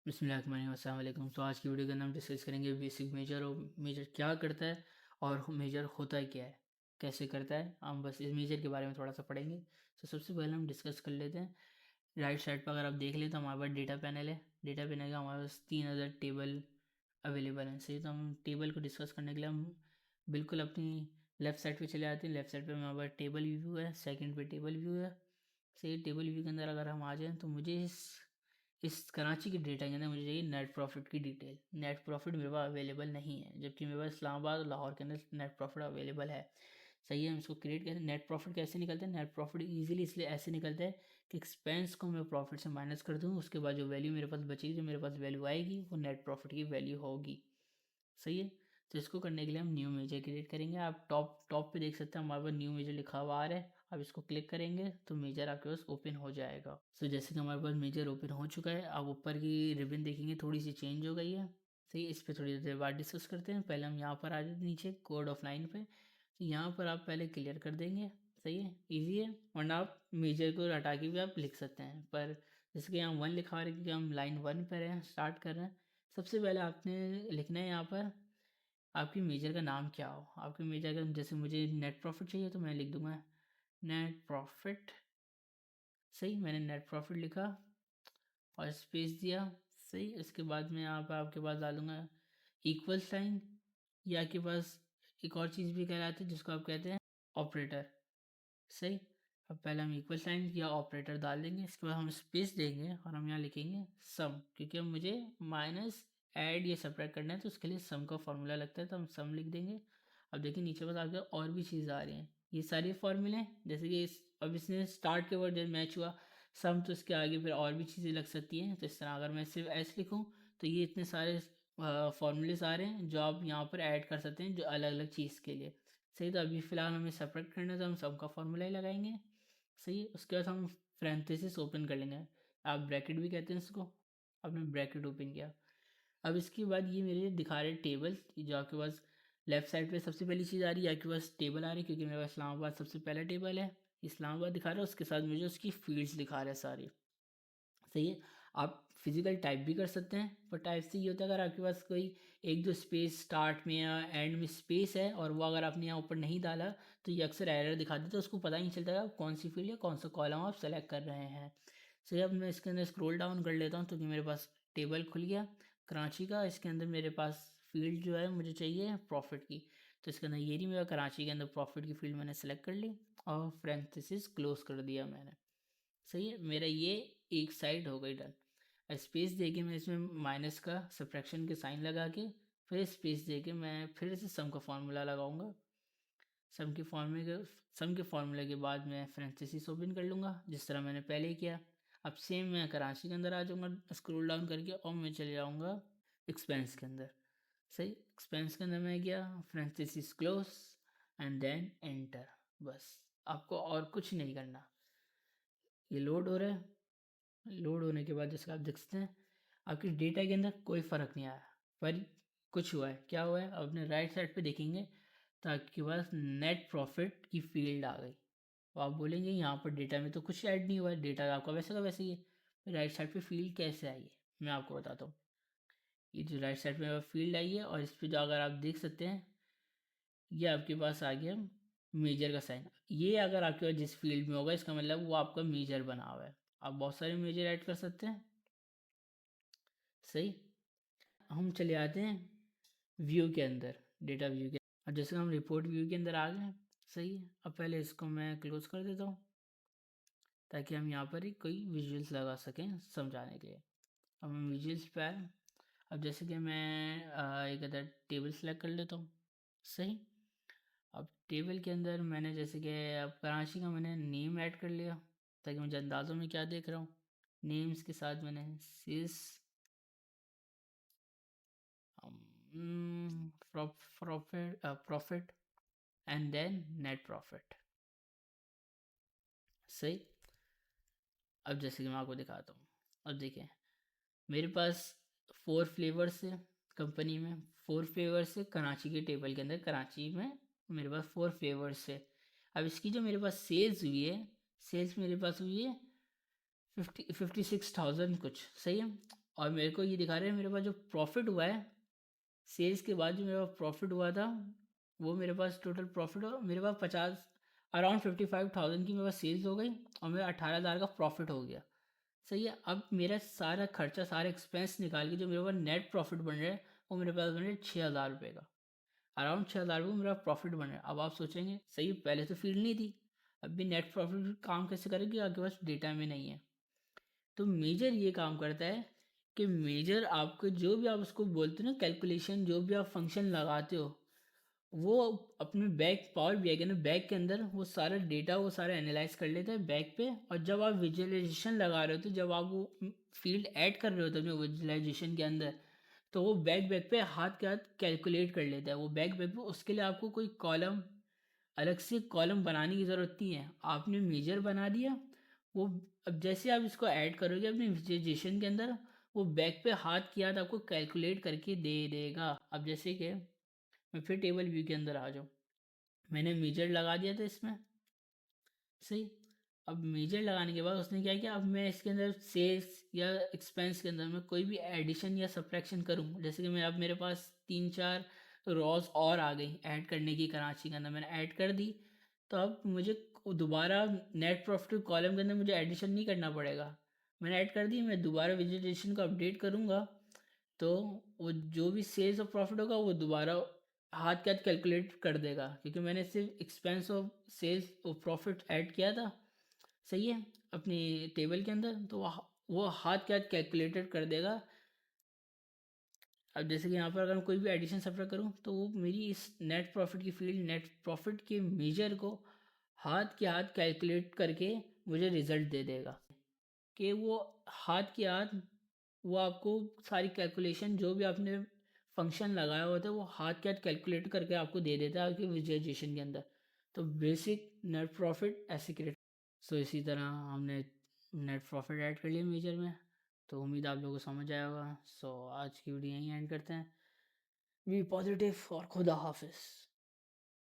बिस्मिल्लाहिर्रहमानिर्रहीम। तो आज की वीडियो के अंदर हम डिस्कस करेंगे बेसिक मेजर और मेजर क्या करता है और मेजर होता क्या है, कैसे करता है। हम बस इस मेजर के बारे में थोड़ा सा पढ़ेंगे। तो सबसे पहले हम डिस्कस कर लेते हैं। राइट साइड पर अगर आप देख लें तो हमारे पास डेटा पैनल है। डेटा पैनल का हमारे पास 3 टेबल अवेलेबल हैं। सही, तो हम टेबल को डिस्कस करने के लिए हम बिल्कुल अपनी लेफ़्ट साइड पे चले आते हैं। लेफ़्ट साइड पे हमारे पास टेबल व्यू है, सेकंड पे टेबल व्यू है। सही, टेबल व्यू के अंदर अगर हम आ जाएँ तो मुझे इस कराची की डेटा के अंदर मुझे चाहिए नेट प्रॉफिट की डिटेल। नेट प्रॉफिट मेरे पास अवेलेबल नहीं है, जबकि मेरे पास इस्लामाबाद और लाहौर के अंदर नेट प्रॉफिट अवेलेबल है। सही है, हम इसको क्रिएट करें। नेट प्रॉफिट कैसे निकलता है? नेट प्रॉफिट इजीली इसलिए ऐसे निकलता है कि एक्सपेंस को मैं प्रॉफिट से माइनस कर दूँ, उसके बाद जो वैल्यू मेरे पास बचेगी, जो मेरे पास वैल्यू आएगी वो नेट प्रॉफिट की वैल्यू होगी। सही है, तो इसको करने के लिए हम न्यू मेजर क्रिएट करेंगे। आप टॉप टॉप पे देख सकते हैं हमारे पास न्यू मेजर लिखा हुआ आ रहा है। आप इसको क्लिक करेंगे तो मेजर आपके पास ओपन हो जाएगा। सो जैसे कि हमारे पास मेजर ओपन हो चुका है, आप ऊपर की रिबन देखेंगे थोड़ी सी चेंज हो गई है। सही, इस पर थोड़ी देर बाद डिस्कस करते हैं। पहले हम यहाँ पर आ जाते नीचे कोड ऑफ लाइन पे। तो यहाँ पर आप पहले क्लियर कर देंगे। सही है, ईजी है, वरना आप मेजर को हटा के भी आप लिख सकते हैं। पर जैसे कि यहाँ 1 लिखा हुआ है क्योंकि हम लाइन 1 पर हैं, स्टार्ट कर रहे हैं। सबसे पहले आपने लिखना है यहाँ पर आपकी मेजर का नाम क्या हो। आपके मेजर का जैसे मुझे नेट प्रॉफिट चाहिए तो मैं लिख दूंगा नेट प्रॉफिट। सही, मैंने नेट प्रॉफिट लिखा और स्पेस दिया। सही, उसके बाद मैं यहाँ पर आपके पास डालूंगा इक्वल साइन, या आपके पास एक और चीज़ भी कहलाती है जिसको आप कहते हैं ऑपरेटर। सही, अब पहले हम इक्वल साइन या ऑपरेटर डाल देंगे, इसके बाद हम स्पेस देंगे और हम यहाँ लिखेंगे सम, क्योंकि अब मुझे माइनस ऐड या सब्ट्रैक्ट करना है तो उसके लिए सम का फॉर्मूला लगता है, तो हम सम लिख देंगे। अब देखिए नीचे बस आगे और भी चीज़ आ रही हैं, ये सारे फॉर्मूले हैं। जैसे कि अब इसने स्टार्ट के वर्ड जब मैच हुआ सम, तो इसके आगे फिर और भी चीज़ें लग सकती हैं। तो इस तरह अगर मैं सिर्फ एस लिखूँ तो ये इतने सारे फॉर्मूलेस आ रहे हैं जो आप यहाँ पर ऐड कर सकते हैं, जो अलग अलग चीज़ के लिए। सही, तो अभी फ़िलहाल हमें सेपरेट करना है तो हम सम का फॉर्मूला ही लगाएंगे। सही, उसके बाद हम पैरेंथेसिस ओपन कर लेंगे, आप ब्रैकेट भी कहते हैं इसको। आपने ब्रैकेट ओपन किया। अब इसके बाद ये मेरे दिखा रहे टेबल, जो आपके पास लेफ्ट साइड पे सबसे पहली चीज़ आ रही है, आपके पास टेबल आ रही है क्योंकि मेरे पास इस्लामाबाद सबसे पहला टेबल है। इस्लामाबाद दिखा रहा है, उसके साथ मुझे उसकी फील्ड्स दिखा रहा है सारी। सही है, आप फिजिकल टाइप भी कर सकते हैं, पर टाइप से ये होता है अगर आपके पास कोई एक दो स्पेस स्टार्ट में या एंड में स्पेस है और वो अगर आपने यहाँ ऊपर नहीं डाला तो ये अक्सर एरर दिखा देता है, उसको पता ही नहीं चलता है कौन सी फील्ड या कौन सा कॉलम आप सेलेक्ट कर रहे हैं। सही, अब मैं इसके अंदर स्क्रॉल डाउन कर लेता हूँ तो मेरे पास टेबल खुल गया कराची का। इसके अंदर मेरे पास फील्ड जो है मुझे चाहिए प्रॉफिट की, तो इसके अंदर ये नहीं, मेरा कराची के अंदर प्रॉफिट की फील्ड मैंने सेलेक्ट कर ली और फ्रेंथिस क्लोज कर दिया मैंने। सही है, मेरा ये एक साइड हो गई डन। स्पेस दे के मैं इसमें माइनस का सब्ट्रैक्शन के साइन लगा के फिर स्पेस दे के मैं फिर से सम का फार्मूला लगाऊंगा। सम के फार्मूले के सम के फार्मूले के बाद मैं फ्रेंथिस ओपन कर लूँगा जिस तरह मैंने पहले ही किया। अब सेम मैं कराची के अंदर आ जाऊँगा स्क्रॉल डाउन करके और मैं चले जाऊँगा एक्सपेंस के अंदर। सही, एक्सपेंस के अंदर मैं गया फ्रेंथिस क्लोज एंड देन एंटर। बस, आपको और कुछ नहीं करना। ये लोड हो रहा है, लोड होने के बाद जैसे आप देख सकते हैं आपके डेटा के अंदर कोई फ़र्क नहीं आया, पर कुछ हुआ है। क्या हुआ है, अपने राइट साइड पे देखेंगे तो आपके पास नेट प्रॉफिट की फील्ड आ गई। तो आप बोलेंगे यहाँ पर डेटा में तो कुछ ऐड नहीं हुआ है, डेटा आपका वैसे का वैसे ही है। राइट साइड पे फील्ड कैसे आई है मैं आपको बताता हूँ। ये जो राइट साइड में फील्ड आई है और इस पर जो अगर आप देख सकते हैं ये आपके पास आ गया मेजर का साइन। ये अगर आपके पास जिस फील्ड में होगा इसका मतलब वो आपका मेजर बना हुआ है। आप बहुत सारे मेजर ऐड कर सकते हैं। सही, हम चले आते हैं व्यू के अंदर, डेटा व्यू के। अब जैसे हम रिपोर्ट व्यू के अंदर आ गए। सही है, अब पहले इसको मैं क्लोज कर देता हूँ ताकि हम यहाँ पर ही कोई विजुअल्स लगा सकें समझाने के लिए। अब हम विजुअल्स पे आए। अब जैसे कि मैं एक अदर टेबल सेलेक्ट कर लेता हूँ। सही, अब टेबल के अंदर मैंने जैसे कि अब कराची का मैंने नेम ऐड कर लिया ताकि मुझे अंदाज़ों में क्या देख रहा हूँ। नेम्स के साथ मैंने sales profit and then net profit. सही, अब जैसे कि मैं आपको दिखाता हूँ। अब देखें मेरे पास 4 फ्लेवर्स है कंपनी में, 4 फ्लेवर्स है कराची के टेबल के अंदर। कराची में मेरे पास 4 फ्लेवर्स है। अब इसकी जो मेरे पास सेल्स हुई है, सेल्स मेरे पास हुई है 56,000 कुछ। सही है, और मेरे को ये दिखा रहे हैं मेरे पास जो प्रॉफिट हुआ है सेल्स के बाद जो मेरा प्रॉफिट हुआ था वो मेरे पास टोटल प्रॉफिट हुआ मेरे पास 55,000 की मेरे पास सेल्स हो गई और मेरा 18,000 का प्रॉफिट हो गया। सही है। अब मेरा सारा खर्चा सारे एक्सपेंस निकाल के जो मेरे पास नेट प्रॉफिट बन रहा है वो मेरे पास बन रहा है 6,000 रुपये का। अराउंड 6,000 रुपये मेरा प्रॉफिट बन रहा है। अब आप सोचेंगे सही है, पहले तो फील्ड नहीं थी, अब भी नेट प्रॉफिट काम कैसे करेगी, आपके पास डेटा में नहीं है। तो मेजर ये काम करता है कि मेजर आपको जो भी आप उसको बोलते हो ना कैलकुलेशन, जो भी आप फंक्शन लगाते हो वो अपने बैक पावर बीआई के ना बैक के अंदर वो सारा डेटा वो सारा एनालाइज कर लेता है बैक पे। और जब आप विजुअलाइजेशन लगा रहे हो तो जब आप वो फील्ड ऐड कर रहे हो तो अपने विजुअलाइजेशन के अंदर तो वो बैक पे हाथ के हाथ कैलकुलेट कर लेता है वो बैक पे। उसके लिए आपको कोई कॉलम अलग से कॉलम बनाने की ज़रूरत नहीं है, आपने मेजर बना दिया वो। अब जैसे आप इसको ऐड करोगे अपने विजुअलाइजेशन के अंदर वो बैक पे हाथ की हाथ आपको कैलकुलेट करके दे देगा। अब जैसे कि मैं फिर टेबल व्यू के अंदर आ जाऊँ, मैंने मेजर लगा दिया था इसमें। सही। अब मेजर लगाने के बाद उसने क्या किया, अब मैं इसके अंदर सेल्स या एक्सपेंस के अंदर मैं कोई भी एडिशन या सब्ट्रैक्शन करूँ, जैसे कि मैं अब मेरे पास 3-4 रॉज और आ गई ऐड करने की कराची के अंदर मैंने ऐड कर दी। तो अब मुझे दोबारा नेट प्रॉफिट कॉलम के अंदर मुझे एडिशन नहीं करना पड़ेगा, मैंने ऐड कर दी। मैं दोबारा विजुअलाइजेशन को अपडेट करूँगा तो वो जो भी सेल्स और प्रॉफिट होगा वो दोबारा हाथ के हाथ कैलकुलेट कर देगा, क्योंकि मैंने सिर्फ एक्सपेंस और सेल्स और प्रॉफिट ऐड किया था। सही है। अपनी टेबल के अंदर तो वो हाथ के हाथ कैलकुलेटेड कर देगा। अब जैसे कि यहाँ पर अगर मैं कोई भी एडिशन सब्ट्रैक्ट करूँ तो वो मेरी इस नेट प्रॉफिट की फील्ड नेट प्रॉफिट के मेजर को हाथ के हाथ कैलकुलेट करके मुझे रिजल्ट दे देगा। कि वो हाथ के हाथ वो आपको सारी कैलकुलेशन जो भी आपने फंक्शन लगाया हुआ था वो हाथ के हाथ कैलकुलेट करके आपको दे देता है आपके विजुअलाइजेशन के अंदर। तो बेसिक नेट प्रॉफिट ऐसे क्रिएट। सो इसी तरह हमने नेट प्रॉफिट ऐड कर लिया मेजर में। तो उम्मीद आप लोगों को समझ आया होगा। सो आज की वीडियो यहीं एंड करते हैं। बी पॉजिटिव और खुदा हाफिज़।